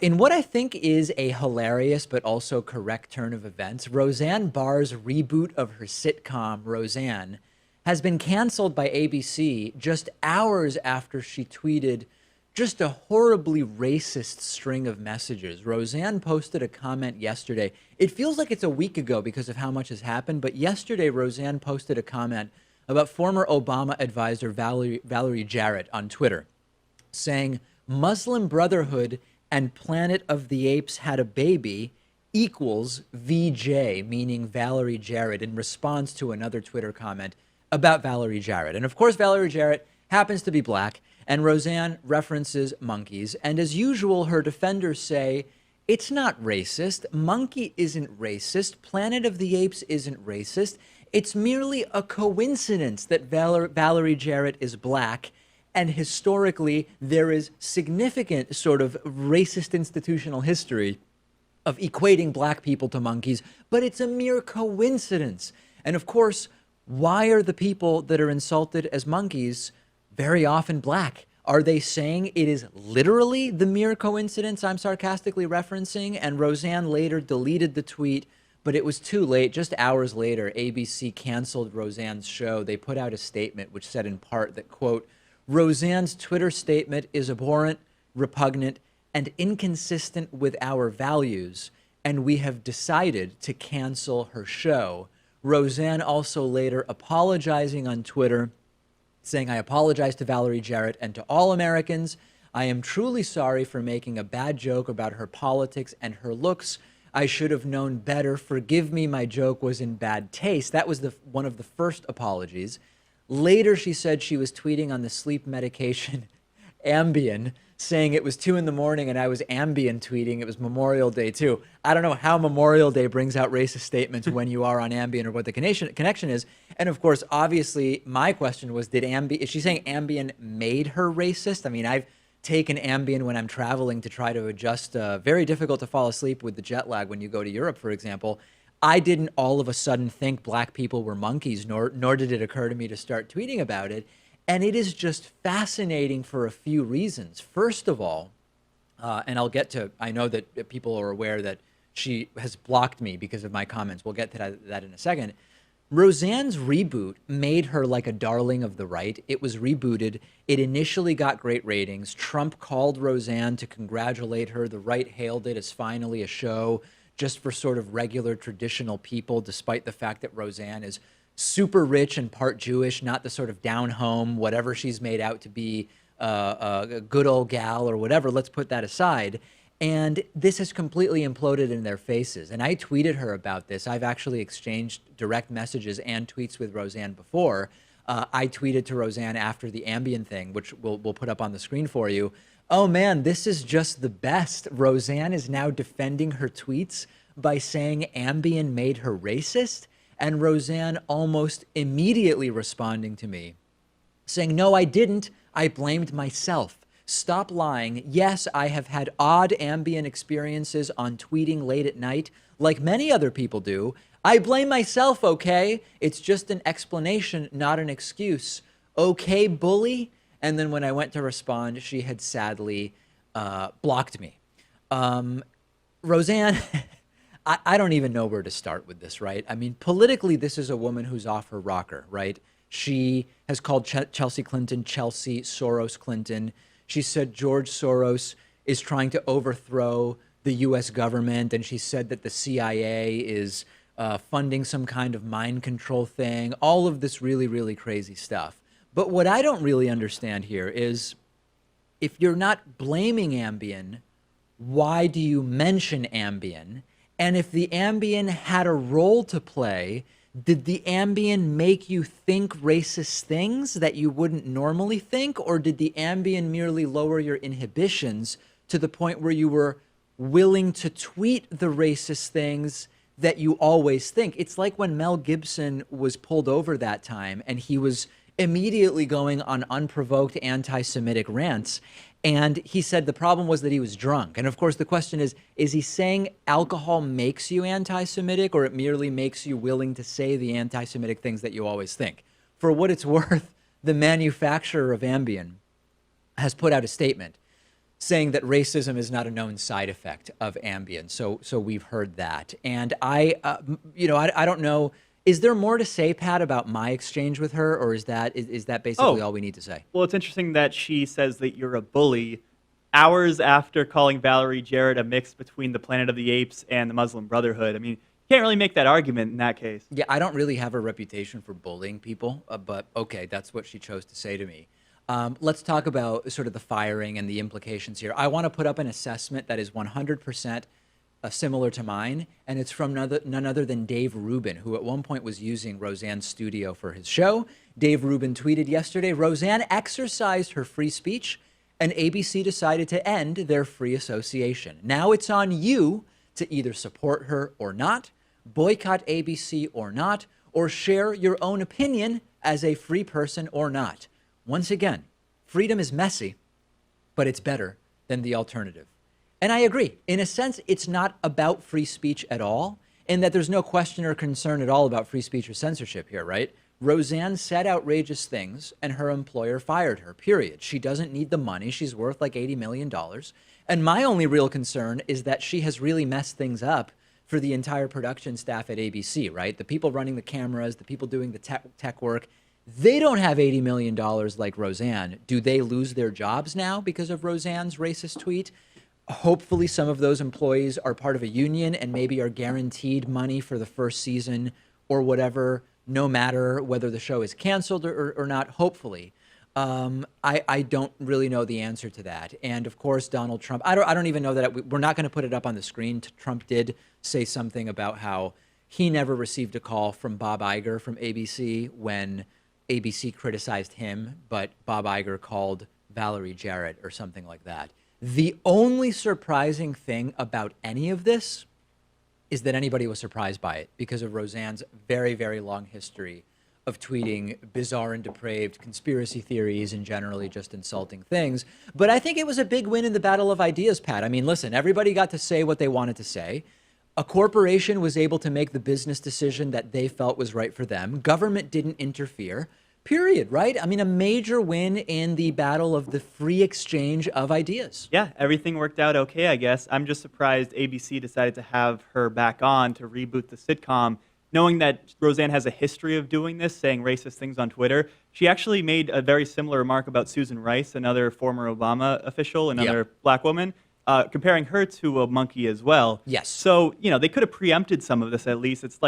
In what I think is a hilarious but also correct turn of events, Roseanne Barr's reboot of her sitcom, Roseanne, has been canceled by ABC just hours after she tweeted just a horribly racist string of messages. Roseanne posted a comment yesterday. It feels like it's a week ago because of how much has happened, but yesterday Roseanne posted a comment about former Obama advisor Valerie Jarrett on Twitter, saying Muslim Brotherhood and Planet of the Apes had a baby equals VJ, meaning Valerie Jarrett, in response to another Twitter comment about Valerie Jarrett. And of course, Valerie Jarrett happens to be black, and Roseanne references monkeys. And as usual, her defenders say, it's not racist. Monkey isn't racist. Planet of the Apes isn't racist. It's merely a coincidence that Valerie Jarrett is black. And historically, there is significant sort of racist institutional history of equating black people to monkeys, but it's a mere coincidence. And of course, why are the people that are insulted as monkeys very often black? Are they saying it is literally the mere coincidence I'm sarcastically referencing? And Roseanne later deleted the tweet, but it was too late. Just hours later, ABC canceled Roseanne's show. They put out a statement which said in part that, quote, Roseanne's Twitter statement is abhorrent, repugnant, and inconsistent with our values, and we have decided to cancel her show. Roseanne also later apologizing on Twitter, saying, I apologize to Valerie Jarrett and to all Americans. I am truly sorry for making a bad joke about her politics and her looks. I should have known better. Forgive me, my joke was in bad taste. That was one of the first apologies. Later, she said she was tweeting on the sleep medication Ambien, saying it was 2 a.m. and I was Ambien tweeting. It was Memorial Day, too. I don't know how Memorial Day brings out racist statements when you are on Ambien or what the connection is. And of course, obviously, my question was, is she saying Ambien made her racist? I mean, I've taken Ambien when I'm traveling to try to adjust. Very difficult to fall asleep with the jet lag when you go to Europe, for example. I didn't all of a sudden think black people were monkeys, nor did it occur to me to start tweeting about it. And it is just fascinating for a few reasons. First of all, and I'll get to, I know that people are aware that she has blocked me because of my comments. We'll get to that in a second. Roseanne's reboot made her like a darling of the right. It was rebooted. It initially got great ratings. Trump called Roseanne to congratulate her. The right hailed it as finally a show just for sort of regular traditional people, despite the fact that Roseanne is super rich and part Jewish, not the sort of down home, whatever she's made out to be, a good old gal or whatever. Let's put that aside. And this has completely imploded in their faces. And I tweeted her about this. I've actually exchanged direct messages and tweets with Roseanne before. I tweeted to Roseanne after the Ambien thing, which we'll put up on the screen for you. Oh man, this is just the best. Roseanne is now defending her tweets by saying Ambien made her racist. And Roseanne almost immediately responding to me, saying, no, I didn't. I blamed myself. Stop lying. Yes, I have had odd Ambien experiences on tweeting late at night, like many other people do. I blame myself, okay? It's just an explanation, not an excuse. Okay, bully? And then when I went to respond, she had sadly blocked me. Roseanne, I don't even know where to start with this, right? I mean, politically, this is a woman who's off her rocker, right? She has called Chelsea Clinton, Chelsea Soros Clinton. She said George Soros is trying to overthrow the U.S. government, and she said that the CIA is funding some kind of mind control thing, all of this really, really crazy stuff. But what I don't really understand here is if you're not blaming Ambien, why do you mention Ambien? And if the Ambien had a role to play, did the Ambien make you think racist things that you wouldn't normally think? Or did the Ambien merely lower your inhibitions to the point where you were willing to tweet the racist things that you always think? It's like when Mel Gibson was pulled over that time and he was immediately going on unprovoked anti-Semitic rants. And he said the problem was that he was drunk. And of course, the question is he saying alcohol makes you anti-Semitic or it merely makes you willing to say the anti-Semitic things that you always think? For what it's worth, the manufacturer of Ambien has put out a statement saying that racism is not a known side effect of Ambien. So we've heard that. And I don't know. Is there more to say, Pat, about my exchange with her, or is that basically all we need to say? Well, it's interesting that she says that you're a bully hours after calling Valerie Jarrett a mix between the Planet of the Apes and the Muslim Brotherhood. I mean, you can't really make that argument in that case. Yeah, I don't really have a reputation for bullying people, but okay, that's what she chose to say to me. Let's talk about sort of the firing and the implications here. I want to put up an assessment that is 100% similar to mine, and it's from none other than Dave Rubin, who at one point was using Roseanne's studio for his show. Dave Rubin tweeted yesterday, Roseanne exercised her free speech, and ABC decided to end their free association. Now it's on you to either support her or not, boycott ABC or not, or share your own opinion as a free person or not. Once again, freedom is messy, but it's better than the alternative. And I agree. In a sense, it's not about free speech at all, in that there's no question or concern at all about free speech or censorship here, right? Roseanne said outrageous things, and her employer fired her, period. She doesn't need the money. She's worth like $80 million. And my only real concern is that she has really messed things up for the entire production staff at ABC, right? The people running the cameras, the people doing the tech work, they don't have $80 million like Roseanne. Do they lose their jobs now because of Roseanne's racist tweet? Hopefully some of those employees are part of a union and maybe are guaranteed money for the first season or whatever, no matter whether the show is canceled or not, hopefully. I don't really know the answer to that. And of course, Donald Trump, I don't even know that we're not going to put it up on the screen. Trump did say something about how he never received a call from Bob Iger from ABC when ABC criticized him, but Bob Iger called Valerie Jarrett or something like that. The only surprising thing about any of this is that anybody was surprised by it because of Roseanne's very, very long history of tweeting bizarre and depraved conspiracy theories and generally just insulting things. But I think it was a big win in the battle of ideas, Pat. I mean, listen, everybody got to say what they wanted to say. A corporation was able to make the business decision that they felt was right for them. Government didn't interfere. Period, right? I mean, a major win in the battle of the free exchange of ideas. Yeah, everything worked out okay, I guess. I'm just surprised ABC decided to have her back on to reboot the sitcom, knowing that Roseanne has a history of doing this, saying racist things on Twitter. She actually made a very similar remark about Susan Rice, another former Obama official, another black woman, comparing her to a monkey as well. Yes. So, they could have preempted some of this at least. It's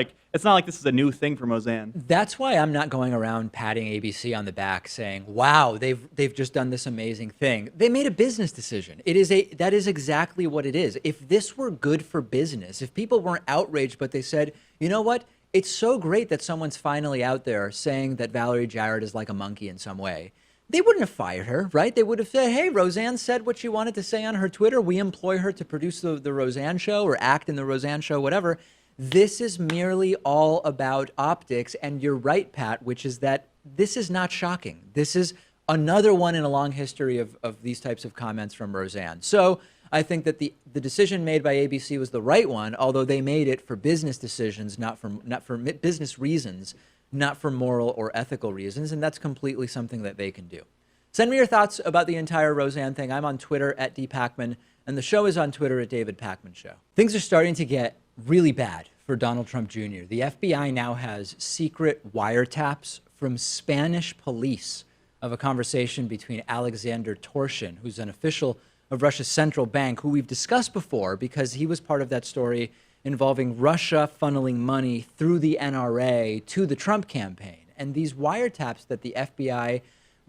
not like this is a new thing for Roseanne. That's why I'm not going around patting ABC on the back saying, wow, they've just done this amazing thing. They made a business decision. That is exactly what it is. If this were good for business, if people weren't outraged, but they said, you know what? It's so great that someone's finally out there saying that Valerie Jarrett is like a monkey in some way. They wouldn't have fired her, right? They would have said, hey, Roseanne said what she wanted to say on her Twitter. We employ her to produce the Roseanne show or act in the Roseanne show, whatever. This is merely all about optics. And you're right, Pat, which is that this is not shocking. This is another one in a long history of these types of comments from Roseanne. So I think that the decision made by ABC was the right one, although they made it for business decisions, not for business reasons, not for moral or ethical reasons, and that's completely something that they can do. Send me your thoughts about the entire Roseanne thing. I'm on Twitter at @DPakman, and the show is on Twitter at David Pakman Show. Things are starting to get really bad for Donald Trump Jr. The FBI now has secret wiretaps from Spanish police of a conversation between Alexander Torshin, who's an official of Russia's central bank, who we've discussed before because he was part of that story involving Russia funneling money through the NRA to the Trump campaign. And these wiretaps that the FBI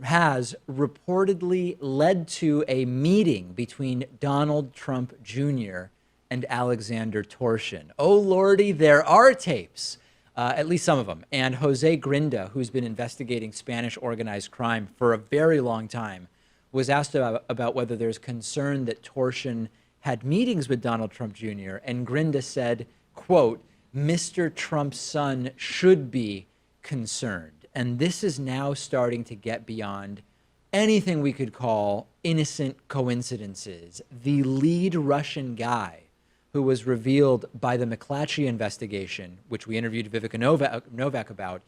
has reportedly led to a meeting between Donald Trump Jr. and Alexander Torshin. Oh, Lordy, there are tapes, at least some of them. And Jose Grinda, who's been investigating Spanish organized crime for a very long time, was asked about whether there's concern that Torshin had meetings with Donald Trump Jr., and Grinda said, quote, Mr. Trump's son should be concerned. And this is now starting to get beyond anything we could call innocent coincidences. The lead Russian guy who was revealed by the McClatchy investigation, which we interviewed Vivica Novak about,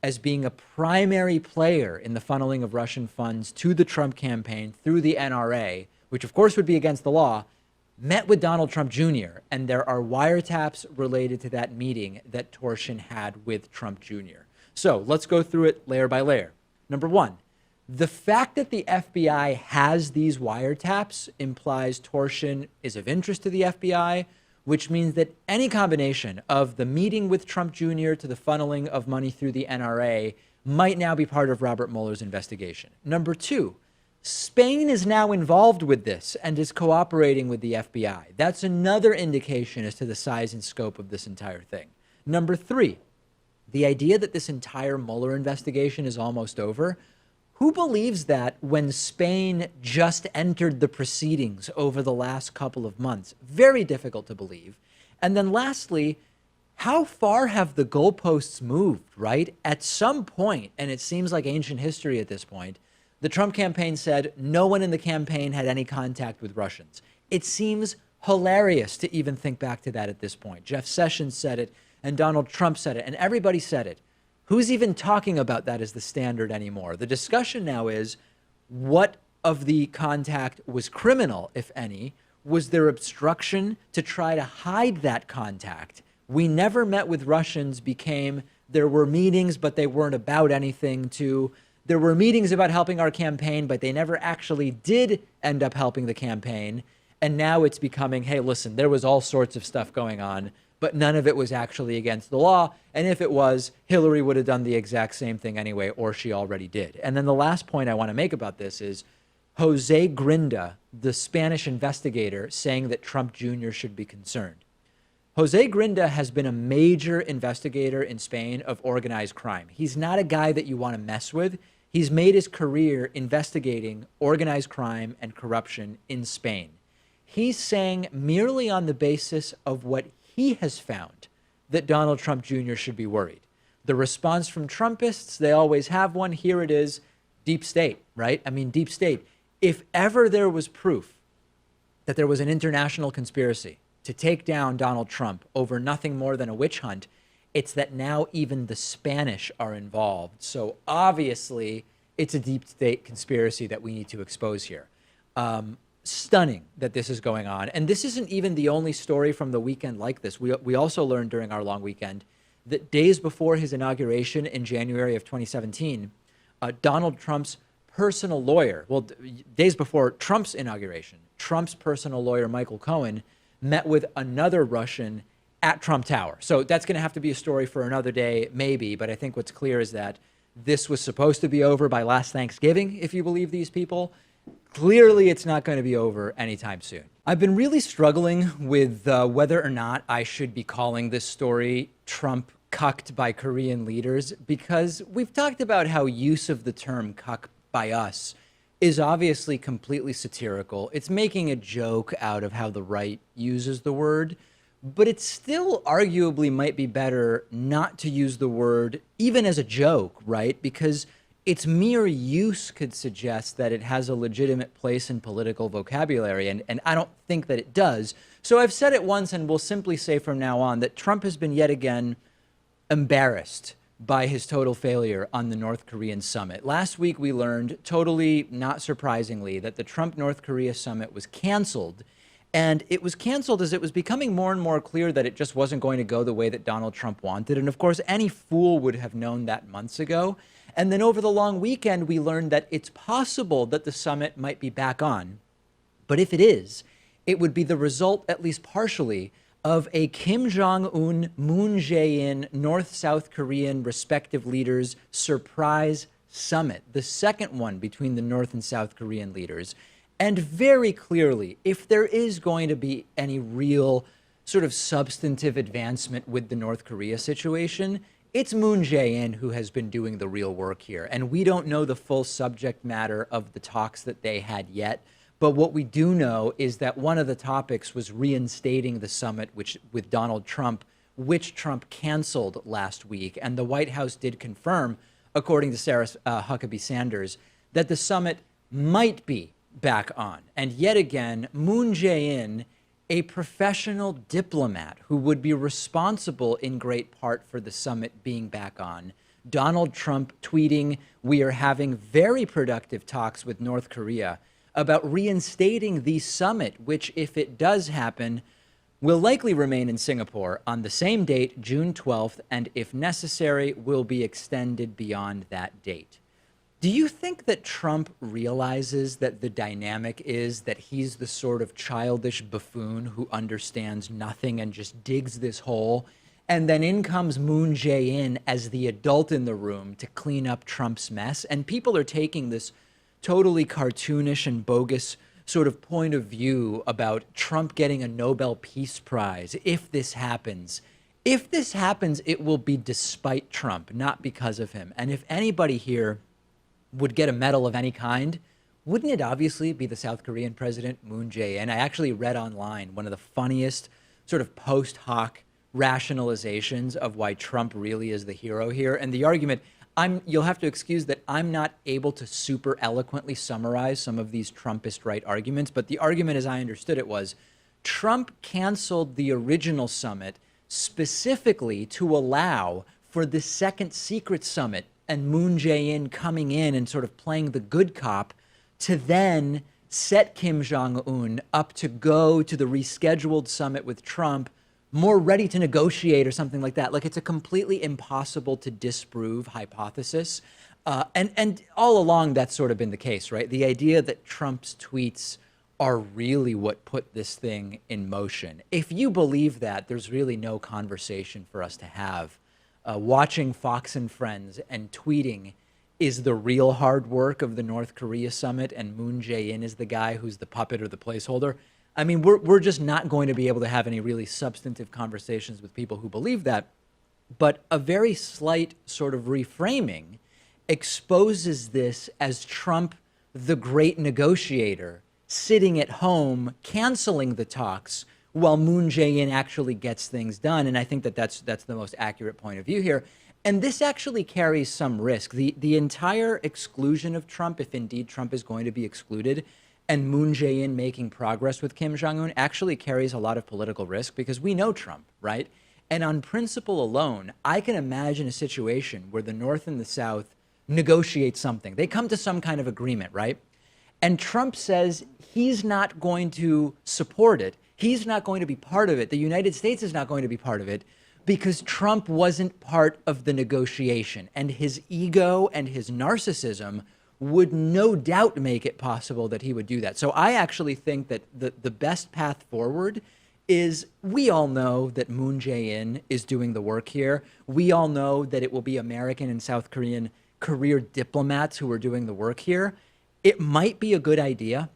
as being a primary player in the funneling of Russian funds to the Trump campaign through the NRA, which of course would be against the law, met with Donald Trump Jr., and there are wiretaps related to that meeting that Torshin had with Trump Jr. So let's go through it layer by layer. Number one, the fact that the FBI has these wiretaps implies Torshin is of interest to the FBI, which means that any combination of the meeting with Trump Jr. to the funneling of money through the NRA might now be part of Robert Mueller's investigation. Number two, Spain is now involved with this and is cooperating with the FBI. That's another indication as to the size and scope of this entire thing. Number three, the idea that this entire Mueller investigation is almost over. Who believes that when Spain just entered the proceedings over the last couple of months? Very difficult to believe. And then lastly, how far have the goalposts moved, right? At some point, and it seems like ancient history at this point, the Trump campaign said no one in the campaign had any contact with Russians. It seems hilarious to even think back to that at this point. Jeff Sessions said it, and Donald Trump said it, and everybody said it. Who's even talking about that as the standard anymore? The discussion now is what of the contact was criminal, if any? Was there obstruction to try to hide that contact? We never met with Russians became there were meetings, but they weren't about anything, to there were meetings about helping our campaign, but they never actually did end up helping the campaign. And now it's becoming, hey, listen, there was all sorts of stuff going on, but none of it was actually against the law. And if it was, Hillary would have done the exact same thing anyway, or she already did. And then the last point I want to make about this is Jose Grinda, the Spanish investigator, saying that Trump Jr. should be concerned. Jose Grinda has been a major investigator in Spain of organized crime. He's not a guy that you want to mess with. He's made his career investigating organized crime and corruption in Spain. He's saying merely on the basis of what he has found that Donald Trump Jr. should be worried. The response from Trumpists, they always have one. Here it is, deep state, right? I mean, deep state. If ever there was proof that there was an international conspiracy to take down Donald Trump over nothing more than a witch hunt, it's that now even the Spanish are involved. So obviously, it's a deep state conspiracy that we need to expose here. Stunning that this is going on. And this isn't even the only story from the weekend like this. We also learned during our long weekend that days before his inauguration in January of 2017, Donald Trump's personal lawyer, well, days before Trump's inauguration, Trump's personal lawyer, Michael Cohen, met with another Russian at Trump Tower. So that's going to have to be a story for another day, maybe. But I think what's clear is that this was supposed to be over by last Thanksgiving, if you believe these people. Clearly, it's not going to be over anytime soon. I've been really struggling with whether or not I should be calling this story Trump cucked by Korean leaders, because we've talked about how use of the term cuck by us is obviously completely satirical. It's making a joke out of how the right uses the word, but it still arguably might be better not to use the word even as a joke, right? Because its mere use could suggest that it has a legitimate place in political vocabulary, and I don't think that it does. So I've said it once, and will simply say from now on that Trump has been yet again embarrassed by his total failure on the North Korean summit. Last week, we learned, totally not surprisingly, that the Trump-North Korea summit was canceled. And it was canceled as it was becoming more and more clear that it just wasn't going to go the way that Donald Trump wanted. And of course, any fool would have known that months ago. And then over the long weekend, we learned that it's possible that the summit might be back on. But if it is, it would be the result, at least partially, of a Kim Jong-un, Moon Jae-in, North-South Korean respective leaders' surprise summit, the second one between the North and South Korean leaders. And very clearly, if there is going to be any real sort of substantive advancement with the North Korea situation, it's Moon Jae-in who has been doing the real work here. And we don't know the full subject matter of the talks that they had yet. But what we do know is that one of the topics was reinstating the summit with Donald Trump, which Trump canceled last week. And the White House did confirm, according to Sarah Huckabee Sanders, that the summit might be back on. And yet again, Moon Jae-in, a professional diplomat who would be responsible in great part for the summit being back on, Donald Trump tweeting, "We are having very productive talks with North Korea." about reinstating the summit, which, if it does happen, will likely remain in Singapore on the same date, June 12th, and if necessary, will be extended beyond that date. Do you think that Trump realizes that the dynamic is that he's the sort of childish buffoon who understands nothing and just digs this hole? And then in comes Moon Jae-in as the adult in the room to clean up Trump's mess. And people are taking this totally cartoonish and bogus sort of point of view about Trump getting a Nobel Peace Prize if this happens. If this happens, it will be despite Trump, not because of him. And if anybody here would get a medal of any kind, wouldn't it obviously be the South Korean president, Moon Jae-in? I actually read online one of the funniest sort of post hoc rationalizations of why Trump really is the hero here. And the argument, you'll have to excuse that I'm not able to super eloquently summarize some of these Trumpist right arguments, but the argument as I understood it was Trump canceled the original summit specifically to allow for the second secret summit and Moon Jae-in coming in and sort of playing the good cop to then set Kim Jong-un up to go to the rescheduled summit with Trump more ready to negotiate or something like that. Like, it's a completely impossible to disprove hypothesis. And all along, that's sort of been the case, right? The idea that Trump's tweets are really what put this thing in motion. If you believe that, there's really no conversation for us to have. Watching Fox and Friends and tweeting is the real hard work of the North Korea summit, and Moon Jae-in is the guy who's the puppet or the placeholder. I mean, we're just not going to be able to have any really substantive conversations with people who believe that. But a very slight sort of reframing exposes this as Trump, the great negotiator, sitting at home, canceling the talks while Moon Jae-in actually gets things done. And I think that that's the most accurate point of view here. And this actually carries some risk. The entire exclusion of Trump, if indeed Trump is going to be excluded, and Moon Jae-in making progress with Kim Jong-un actually carries a lot of political risk because we know Trump, right? And on principle alone, I can imagine a situation where the North and the South negotiate something. They come to some kind of agreement, right? And Trump says he's not going to support it. He's not going to be part of it. The United States is not going to be part of it because Trump wasn't part of the negotiation. And his ego and his narcissism would no doubt make it possible that he would do that. So I actually think that the best path forward is, we all know that Moon Jae-in is doing the work here. We all know that it will be American and South Korean career diplomats who are doing the work here. It might be a good idea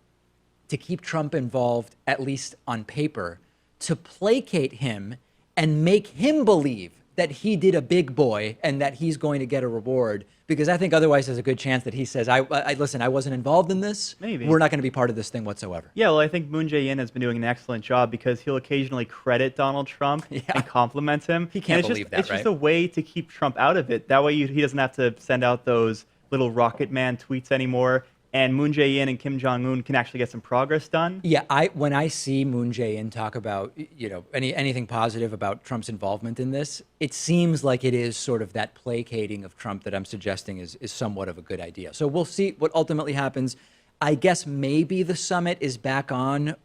to keep Trump involved, at least on paper, to placate him and make him believe that he did a big boy and that he's going to get a reward, because I think otherwise there's a good chance that he says, listen, I wasn't involved in this. Maybe. We're not going to be part of this thing whatsoever. Yeah, well, I think Moon Jae-in has been doing an excellent job because he'll occasionally credit Donald Trump and compliment him. He can't believe that, right? It's just a way to keep Trump out of it. That way he doesn't have to send out those little Rocket Man tweets anymore. And Moon Jae-in and Kim Jong-un can actually get some progress done. Yeah, when I see Moon Jae-in talk about, anything positive about Trump's involvement in this, it seems like it is sort of that placating of Trump that I'm suggesting is somewhat of a good idea. So we'll see what ultimately happens. I guess maybe the summit is back on,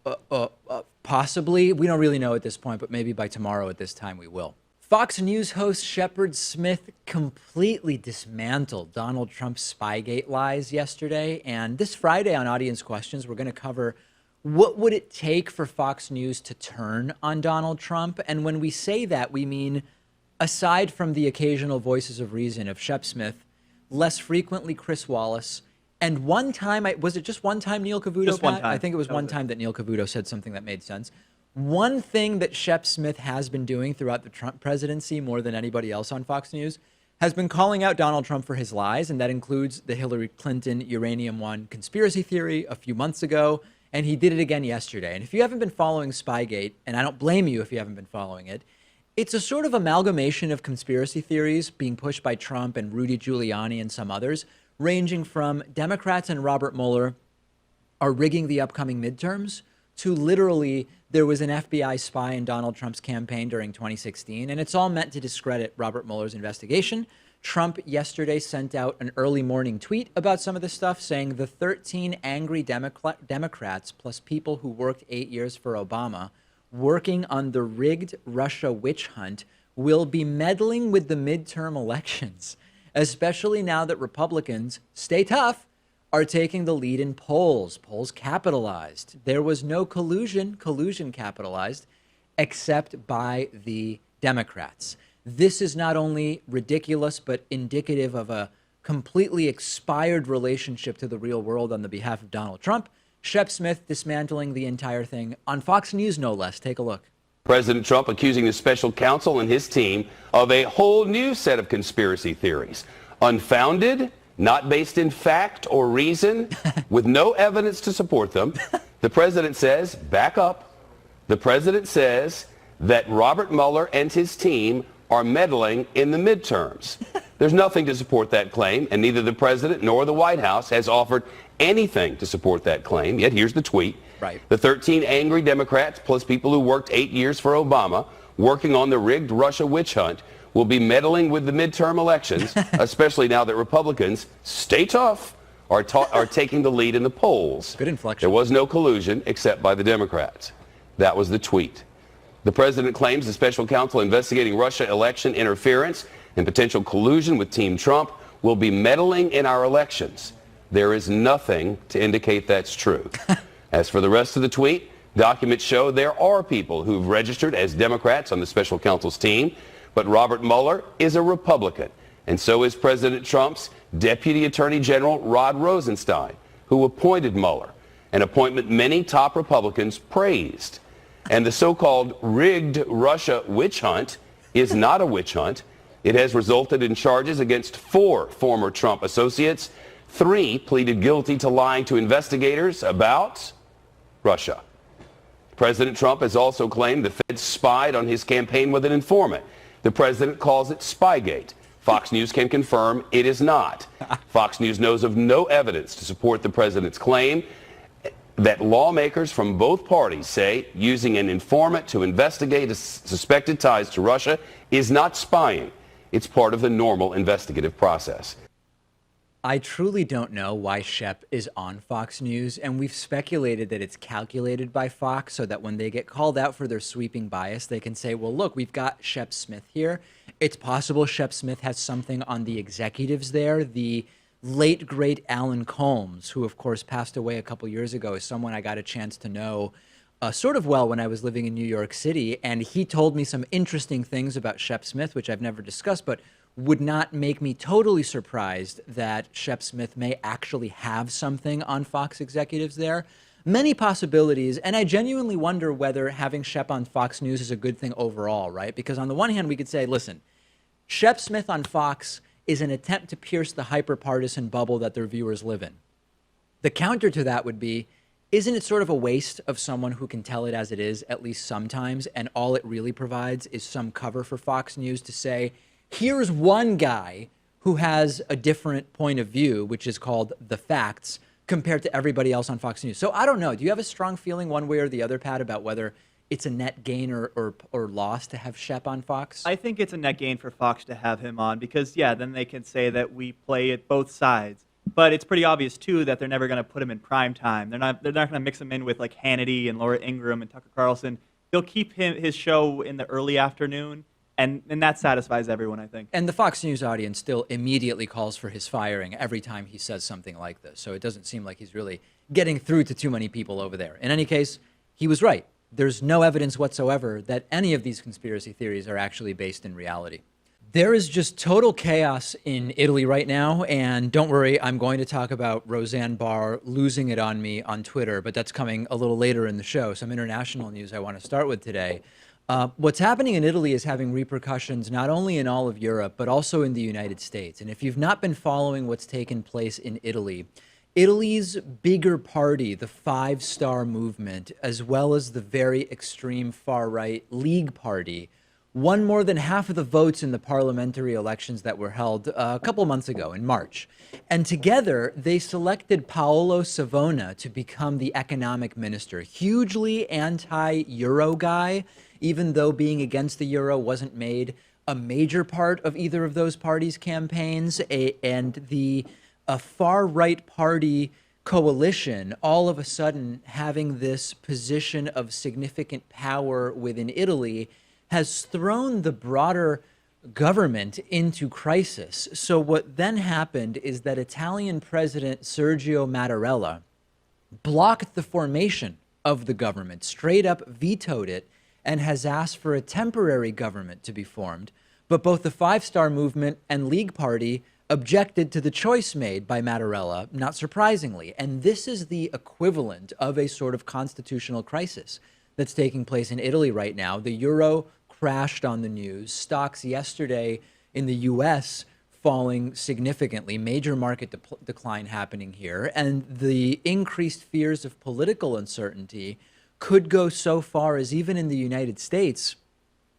possibly. We don't really know at this point, but maybe by tomorrow at this time we will. Fox News host Shepard Smith completely dismantled Donald Trump's Spygate lies yesterday. And this Friday on Audience Questions, we're going to cover what would it take for Fox News to turn on Donald Trump. And when we say that, we mean, aside from the occasional voices of reason of Shep Smith, less frequently Chris Wallace, and one time, was it just one time Neil Cavuto? Just one time. I think it was one time that Neil Cavuto said something that made sense. One thing that Shep Smith has been doing throughout the Trump presidency more than anybody else on Fox News has been calling out Donald Trump for his lies, and that includes the Hillary Clinton Uranium One conspiracy theory a few months ago, and he did it again yesterday. And if you haven't been following Spygate, and I don't blame you if you haven't been following it, it's a sort of amalgamation of conspiracy theories being pushed by Trump and Rudy Giuliani and some others, ranging from Democrats and Robert Mueller are rigging the upcoming midterms to literally there was an FBI spy in Donald Trump's campaign during 2016, and it's all meant to discredit Robert Mueller's investigation, Trump yesterday sent out an early morning tweet about some of this stuff, saying the 13 angry Democrats plus people who worked 8 years for Obama working on the rigged Russia witch hunt will be meddling with the midterm elections, especially now that Republicans, stay tough, are taking the lead in polls. Polls capitalized. There was no collusion capitalized, except by the Democrats. This is not only ridiculous, but indicative of a completely expired relationship to the real world on the behalf of Donald Trump. Shep Smith dismantling the entire thing on Fox News, no less. Take a look. President Trump accusing the special counsel and his team of a whole new set of conspiracy theories. Unfounded, not based in fact or reason, with no evidence to support them. The president says, back up. The president says that Robert Mueller and his team are meddling in the midterms. There's nothing to support that claim, and neither the president nor the White House has offered anything to support that claim. Yet here's the tweet. Right. The 13 angry Democrats plus people who worked 8 years for Obama working on the rigged Russia witch hunt will be meddling with the midterm elections, especially now that Republicans, stay tough, are taking the lead in the polls. Good inflection. There was no collusion except by the Democrats. That was the tweet. The president claims the special counsel investigating Russia election interference and potential collusion with Team Trump will be meddling in our elections. There is nothing to indicate that's true. As for the rest of the tweet, documents show there are people who've registered as Democrats on the special counsel's team, but Robert Mueller is a Republican, and so is President Trump's Deputy Attorney General Rod Rosenstein, who appointed Mueller, an appointment many top Republicans praised. And the so-called rigged Russia witch hunt is not a witch hunt. It has resulted in charges against 4 former Trump associates. 3 pleaded guilty to lying to investigators about Russia. President Trump has also claimed the Fed spied on his campaign with an informant. The president calls it Spygate. Fox News can confirm it is not. Fox News knows of no evidence to support the president's claim that lawmakers from both parties say using an informant to investigate suspected ties to Russia is not spying. It's part of the normal investigative process. I truly don't know why Shep is on Fox News, and we've speculated that it's calculated by Fox so that when they get called out for their sweeping bias, they can say, well, look, we've got Shep Smith here. It's possible Shep Smith has something on the executives there. The late, great Alan Colmes, who, of course, passed away a couple years ago, is someone I got a chance to know sort of well when I was living in New York City, and he told me some interesting things about Shep Smith, which I've never discussed, but would not make me totally surprised that Shep Smith may actually have something on Fox executives there. Many possibilities, and I genuinely wonder whether having Shep on Fox News is a good thing overall, right? Because on the one hand, we could say, listen, Shep Smith on Fox is an attempt to pierce the hyper-partisan bubble that their viewers live in. The counter to that would be, isn't it sort of a waste of someone who can tell it as it is, at least sometimes, and all it really provides is some cover for Fox News to say, here's one guy who has a different point of view, which is called the facts, compared to everybody else on Fox News. So I don't know. Do you have a strong feeling one way or the other, Pat, about whether it's a net gain or loss to have Shep on Fox? I think it's a net gain for Fox to have him on because, yeah, then they can say that we play at both sides. But it's pretty obvious, too, that they're never going to put him in prime time. They're not going to mix him in with, like, Hannity and Laura Ingraham and Tucker Carlson. They'll keep his show in the early afternoon, and that satisfies everyone, I think. And the Fox News audience still immediately calls for his firing every time he says something like this. So it doesn't seem like he's really getting through to too many people over there. In any case, he was right. There's no evidence whatsoever that any of these conspiracy theories are actually based in reality. There is just total chaos in Italy right now, and don't worry, I'm going to talk about Roseanne Barr losing it on me on Twitter, but that's coming a little later in the show. Some international news I want to start with today. What's happening in Italy is having repercussions not only in all of Europe, but also in the United States. And if you've not been following what's taken place in Italy, Italy's bigger party, the Five Star Movement, as well as the very extreme far-right League Party, won more than half of the votes in the parliamentary elections that were held a couple months ago in March. And together, they selected Paolo Savona to become the economic minister. Hugely anti-Euro guy, even though being against the Euro wasn't made a major part of either of those parties' campaigns, and a far-right party coalition all of a sudden having this position of significant power within Italy has thrown the broader government into crisis. So what then happened is that Italian President Sergio Mattarella blocked the formation of the government, straight up vetoed it, and has asked for a temporary government to be formed. But both the Five Star Movement and League Party objected to the choice made by Mattarella, not surprisingly. And this is the equivalent of a sort of constitutional crisis that's taking place in Italy right now. The euro crashed on the news. Stocks yesterday in the US falling significantly, major market decline happening here. And the increased fears of political uncertainty could go so far as, even in the United States,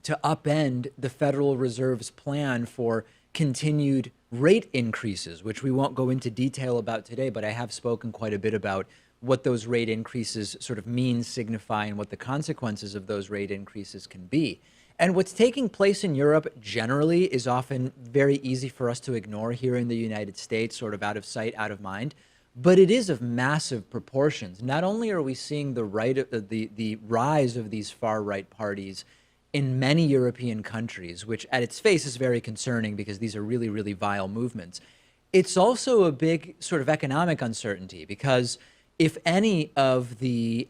to upend the Federal Reserve's plan for continued rate increases, which we won't go into detail about today, but I have spoken quite a bit about what those rate increases sort of mean, signify, and what the consequences of those rate increases can be. And what's taking place in Europe generally is often very easy for us to ignore here in the United States, sort of out of sight, out of mind. But it is of massive proportions. Not only are we seeing the rise of these far-right parties in many European countries, which at its face is very concerning because these are really, really vile movements, it's also a big sort of economic uncertainty, because if any of the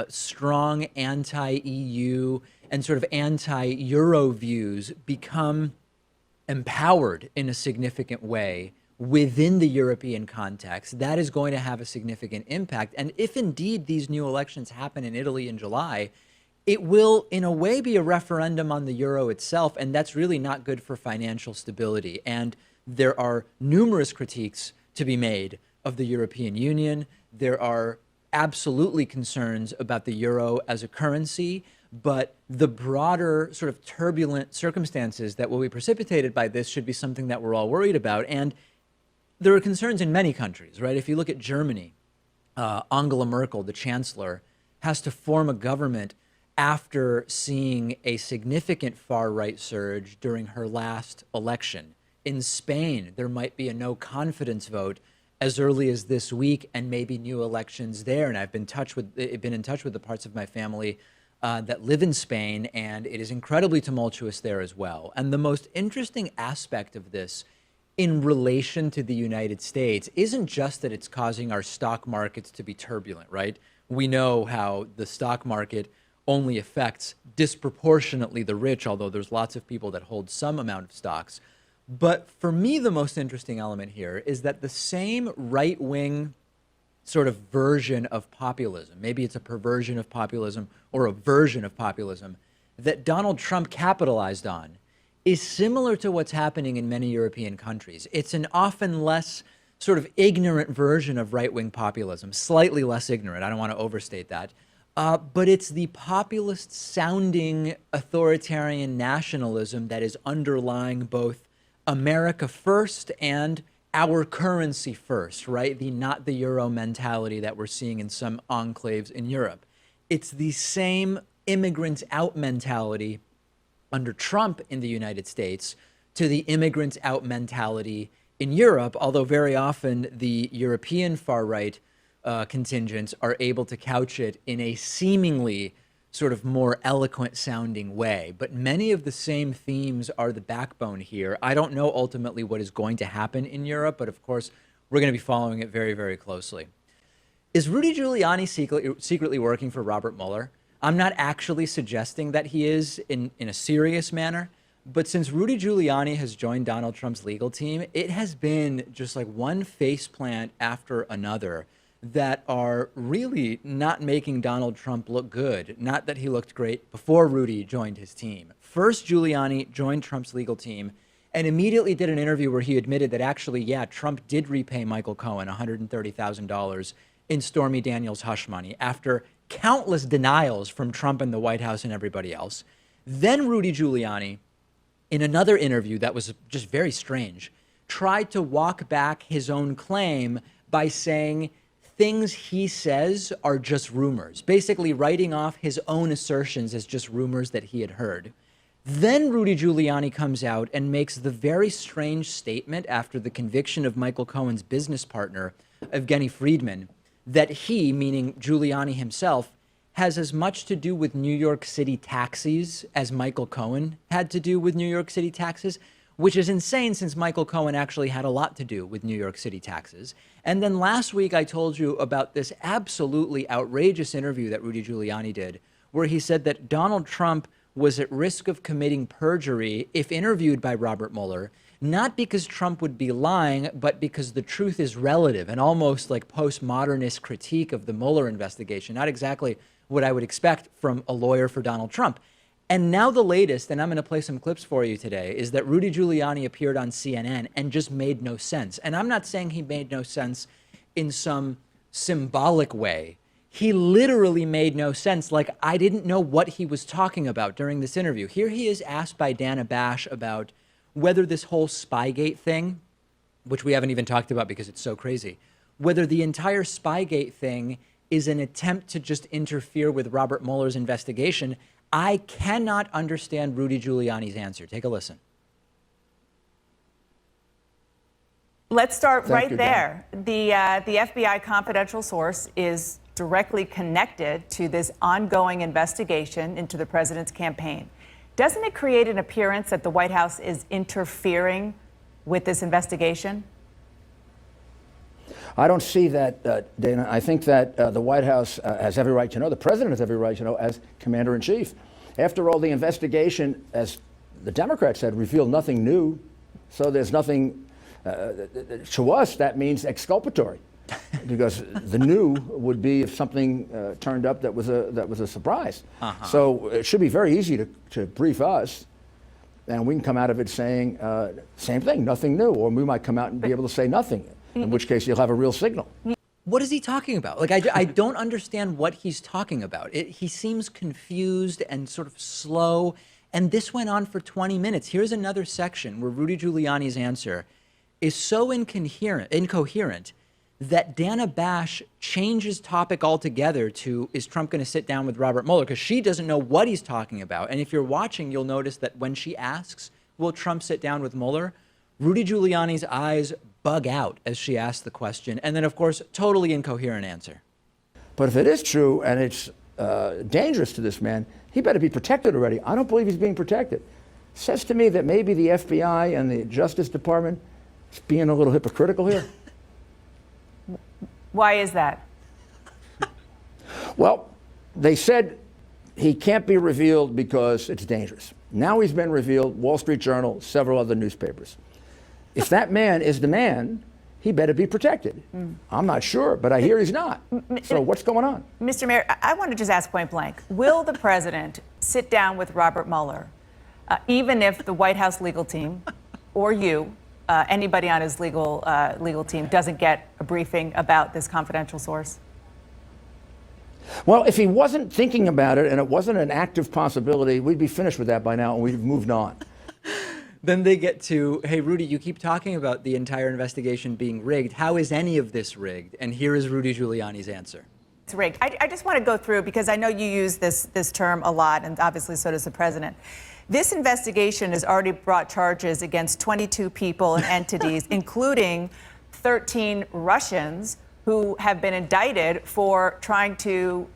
strong anti-EU and sort of anti-Euro views become empowered in a significant way within the European context, that is going to have a significant impact. And if indeed these new elections happen in Italy in July, it will, in a way, be a referendum on the euro itself, and that's really not good for financial stability. And there are numerous critiques to be made of the European Union. There are absolutely concerns about the euro as a currency, but the broader sort of turbulent circumstances that will be precipitated by this should be something that we're all worried about. And there are concerns in many countries, right? If you look at Germany, Angela Merkel, the chancellor, has to form a government after seeing a significant far-right surge during her last election. In Spain, there might be a no confidence vote as early as this week, and maybe new elections there. And I've been in touch with the parts of my family that live in Spain, and it is incredibly tumultuous there as well. And the most interesting aspect of this in relation to the United States isn't just that it's causing our stock markets to be turbulent, right? We know how the stock market only affects disproportionately the rich, although there's lots of people that hold some amount of stocks. But for me, the most interesting element here is that the same right-wing sort of version of populism, maybe it's a perversion of populism or a version of populism, that Donald Trump capitalized on, is similar to what's happening in many European countries. It's an often less sort of ignorant version of right-wing populism, slightly less ignorant. I don't want to overstate that. But it's the populist-sounding authoritarian nationalism that is underlying both America first and our currency first, right? The not the euro mentality that we're seeing in some enclaves in Europe. It's the same immigrants out mentality under Trump in the United States to the immigrants out mentality in Europe, although very often the European far-right contingents are able to couch it in a seemingly sort of more eloquent sounding way. But many of the same themes are the backbone here. I don't know ultimately what is going to happen in Europe, but of course, we're going to be following it very, very closely. Is Rudy Giuliani secretly working for Robert Mueller? I'm not actually suggesting that he is in a serious manner, but since Rudy Giuliani has joined Donald Trump's legal team, it has been just like one faceplant after another that are really not making Donald Trump look good. Not that he looked great before Rudy joined his team. First, Giuliani joined Trump's legal team and immediately did an interview where he admitted that actually, yeah, Trump did repay Michael Cohen $130,000 in Stormy Daniels' hush money after countless denials from Trump and the White House and everybody else. Then Rudy Giuliani, in another interview that was just very strange, tried to walk back his own claim by saying things he says are just rumors, basically writing off his own assertions as just rumors that he had heard. Then Rudy Giuliani comes out and makes the very strange statement after the conviction of Michael Cohen's business partner, Evgeny Friedman, that he, meaning Giuliani himself, has as much to do with New York City taxis as Michael Cohen had to do with New York City taxes, which is insane since Michael Cohen actually had a lot to do with New York City taxes. And then last week I told you about this absolutely outrageous interview that Rudy Giuliani did, where he said that Donald Trump was at risk of committing perjury if interviewed by Robert Mueller, not because Trump would be lying, but because the truth is relative, and almost like postmodernist critique of the Mueller investigation. Not exactly what I would expect from a lawyer for Donald Trump. And now the latest, and I'm going to play some clips for you today, is that Rudy Giuliani appeared on CNN and just made no sense. And I'm not saying he made no sense in some symbolic way. He literally made no sense. Like, I didn't know what he was talking about during this interview. Here he is asked by Dana Bash about whether this whole Spygate thing, which we haven't even talked about because it's so crazy, whether the entire Spygate thing is an attempt to just interfere with Robert Mueller's investigation. I cannot understand Rudy Giuliani's answer. Take a listen. Let's start right there. The FBI confidential source is directly connected to this ongoing investigation into the president's campaign. Doesn't it create an appearance that the White House is interfering with this investigation? I don't see that, Dana. I think that the White House has every right to know, the president has every right to know as commander-in-chief. After all, the investigation, as the Democrats said, revealed nothing new. So there's nothing, to us, that means exculpatory. Because the new would be if something turned up that was a surprise. So it should be very easy to brief us, and we can come out of it saying, same thing, nothing new. Or we might come out and be able to say nothing, in which case you'll have a real signal. What is he talking about? Like, I don't understand what he's talking about. He seems confused and sort of slow. And this went on for 20 minutes. Here's another section where Rudy Giuliani's answer is so incoherent that Dana Bash changes topic altogether to, is Trump going to sit down with Robert Mueller? Because she doesn't know what he's talking about. And if you're watching, you'll notice that when she asks, will Trump sit down with Mueller? Rudy Giuliani's eyes bug out as she asks the question. And then, of course, totally incoherent answer. But if it is true and it's dangerous to this man, he better be protected already. I don't believe he's being protected. Says to me that maybe the FBI and the Justice Department is being a little hypocritical here. Why is that? Well, they said he can't be revealed because it's dangerous. Now he's been revealed, Wall Street Journal, several other newspapers. If that man is the man, he better be protected. I'm not sure, but I hear he's not. So what's going on? Mr. Mayor, I want to just ask point blank. Will the president sit down with Robert Mueller, even if the White House legal team or you, anybody on his legal team, doesn't get a briefing about this confidential source? Well, if he wasn't thinking about it and it wasn't an active possibility, we'd be finished with that by now and we'd have moved on. Then they get to, hey, Rudy, you keep talking about the entire investigation being rigged. How is any of this rigged? And here is Rudy Giuliani's answer. It's rigged. I just want to go through, because I know you use this term a lot, and obviously so does the president. This investigation has already brought charges against 22 people and entities, including 13 Russians who have been indicted for trying to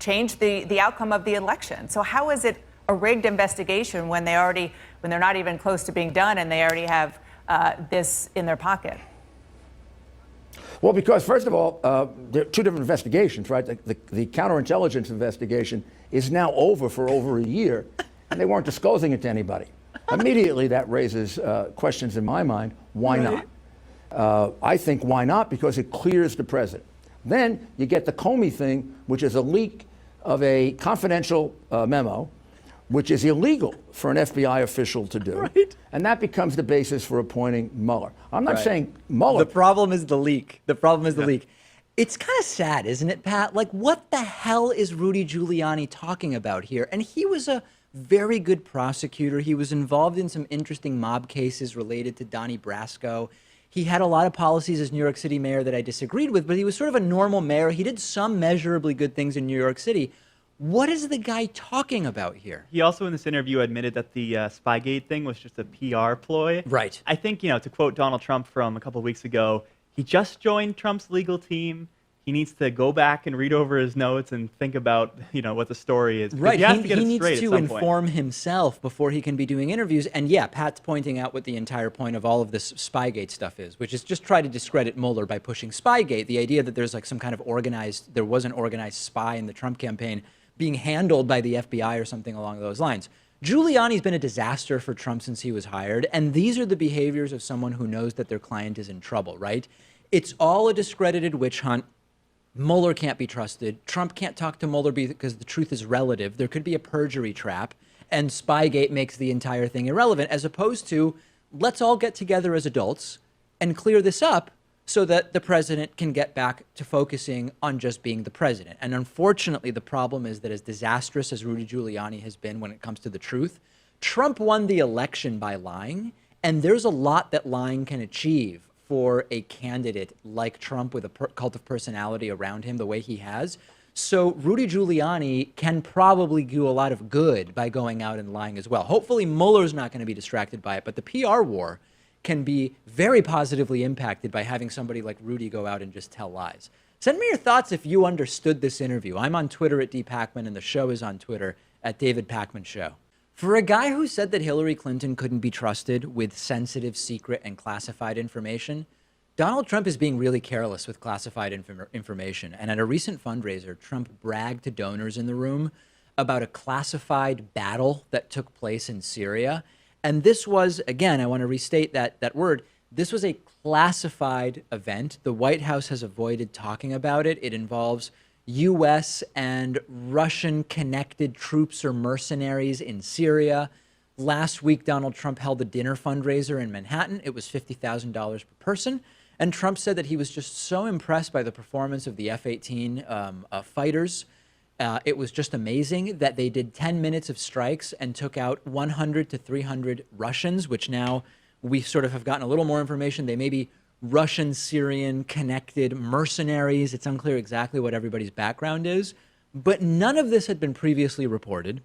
change the outcome of the election. So how is it a rigged investigation when they're not even close to being done and they already have this in their pocket? Well, because first of all, there are two different investigations, right? The counterintelligence investigation is now over for over a year, and they weren't disclosing it to anybody. Immediately, that raises questions in my mind. Why not? I think why not? Because it clears the president. Then you get the Comey thing, which is a leak of a confidential memo, which is illegal for an FBI official to do. Right. And that becomes the basis for appointing Mueller. I'm not saying Mueller. The problem is the leak. The problem is the leak. It's kind of sad, isn't it, Pat? Like, what the hell is Rudy Giuliani talking about here? And he was a very good prosecutor. He was involved in some interesting mob cases related to Donnie Brasco. He had a lot of policies as New York City mayor that I disagreed with, but he was sort of a normal mayor. He did some measurably good things in New York City. What is the guy talking about here? He also in this interview admitted that the Spygate thing was just a PR ploy. Right. I think, to quote Donald Trump from a couple of weeks ago, he just joined Trump's legal team. He needs to go back and read over his notes and think about, what the story is. Right. He has to get he it needs straight to at some point. inform himself before he can be doing interviews. And yeah, Pat's pointing out what the entire point of all of this Spygate stuff is, which is just try to discredit Mueller by pushing Spygate. The idea that there's like some kind of there was an organized spy in the Trump campaign being handled by the FBI or something along those lines. Giuliani's been a disaster for Trump since he was hired. And these are the behaviors of someone who knows that their client is in trouble, right? It's all a discredited witch hunt. Mueller can't be trusted. Trump can't talk to Mueller because the truth is relative. There could be a perjury trap, and Spygate makes the entire thing irrelevant, as opposed to let's all get together as adults and clear this up so that the president can get back to focusing on just being the president. And unfortunately, the problem is that as disastrous as Rudy Giuliani has been when it comes to the truth, Trump won the election by lying, and there's a lot that lying can achieve for a candidate like Trump with a cult of personality around him the way he has. So Rudy Giuliani can probably do a lot of good by going out and lying as well. Hopefully Mueller's not going to be distracted by it, but the PR war can be very positively impacted by having somebody like Rudy go out and just tell lies. Send me your thoughts if you understood this interview. I'm on Twitter at @DPakman, and the show is on Twitter at David Pakman Show. For a guy who said that Hillary Clinton couldn't be trusted with sensitive, secret, and classified information, Donald Trump is being really careless with classified information. And at a recent fundraiser, Trump bragged to donors in the room about a classified battle that took place in Syria. And this was, again, I want to restate that word, this was a classified event. The White House has avoided talking about it. It involves U.S. and Russian-connected troops or mercenaries in Syria. Last week, Donald Trump held a dinner fundraiser in Manhattan. It was $50,000 per person. And Trump said that he was just so impressed by the performance of the F-18 fighters. It was just amazing that they did 10 minutes of strikes and took out 100 to 300 Russians, which now we sort of have gotten a little more information. They may be Russian-Syrian connected mercenaries. It's unclear exactly what everybody's background is, but none of this had been previously reported.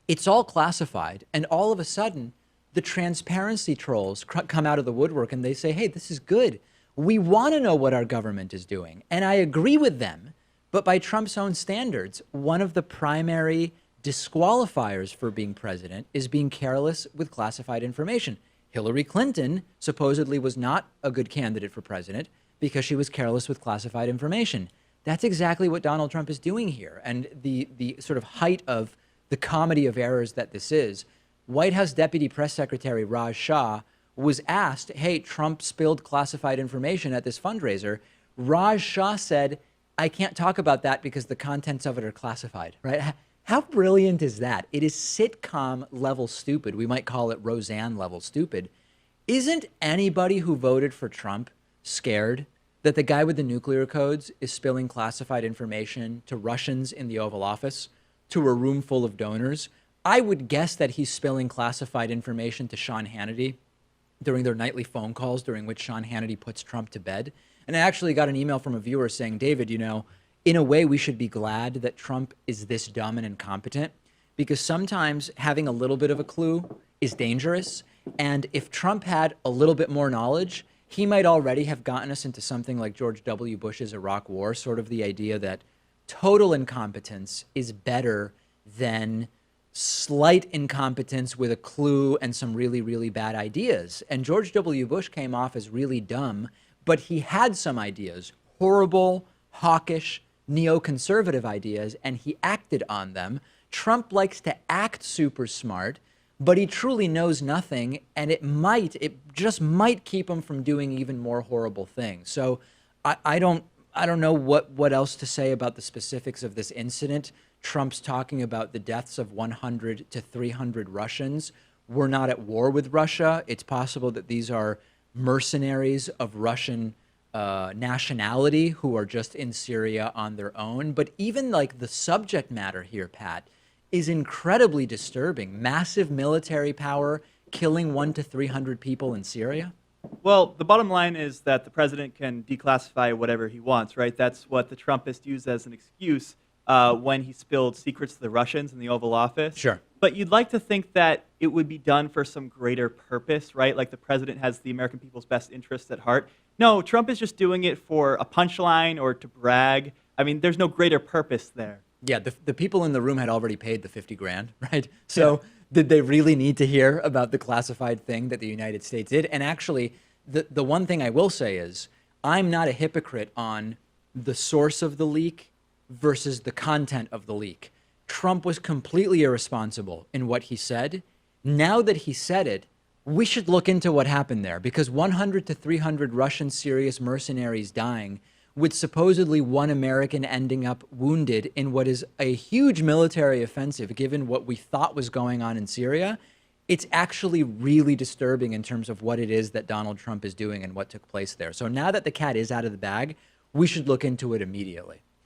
It's all classified, and all of a sudden, the transparency trolls come out of the woodwork and they say, hey, this is good. We want to know what our government is doing, and I agree with them, but by Trump's own standards, one of the primary disqualifiers for being president is being careless with classified information. Hillary Clinton supposedly was not a good candidate for president because she was careless with classified information. That's exactly what Donald Trump is doing here. And the sort of height of the comedy of errors that this is, White House Deputy Press Secretary Raj Shah was asked, hey, Trump spilled classified information at this fundraiser. Raj Shah said, I can't talk about that because the contents of it are classified, right? How brilliant is that? It is sitcom level stupid. We might call it Roseanne level stupid. Isn't anybody who voted for Trump scared that the guy with the nuclear codes is spilling classified information to Russians in the Oval Office, to a room full of donors? I would guess that he's spilling classified information to Sean Hannity during their nightly phone calls, during which Sean Hannity puts Trump to bed. And I actually got an email from a viewer saying, David, in a way, we should be glad that Trump is this dumb and incompetent, because sometimes having a little bit of a clue is dangerous. And if Trump had a little bit more knowledge, he might already have gotten us into something like George W. Bush's Iraq War, sort of the idea that total incompetence is better than slight incompetence with a clue and some really, really bad ideas. And George W. Bush came off as really dumb, but he had some ideas, horrible, hawkish, neoconservative ideas, and he acted on them. Trump likes to act super smart, but he truly knows nothing, and it just might keep him from doing even more horrible things. So I don't know what else to say about the specifics of this incident. Trump's talking about the deaths of 100 to 300 Russians. We're not at war with Russia. It's possible that these are mercenaries of Russian nationality who are just in Syria on their own. But even like the subject matter here, Pat, is incredibly disturbing. Massive military power killing 100 to 300 people in Syria. Well, the bottom line is that the president can declassify whatever he wants, right? That's what the Trumpists use as an excuse when he spilled secrets to the Russians in the Oval Office. Sure. But you'd like to think that it would be done for some greater purpose, right? Like the president has the American people's best interests at heart. No, Trump is just doing it for a punchline or to brag. I mean, there's no greater purpose there. Yeah, the people in the room had already paid the 50 grand, right? So did they really need to hear about the classified thing that the United States did? And actually, the one thing I will say is I'm not a hypocrite on the source of the leak versus the content of the leak. Trump was completely irresponsible in what he said. Now that he said it, we should look into what happened there, because 100 to 300 Russian serious mercenaries dying, with supposedly one American ending up wounded in what is a huge military offensive, given what we thought was going on in Syria. It's actually really disturbing in terms of what it is that Donald Trump is doing and what took place there. So now that the cat is out of the bag, we should look into it immediately.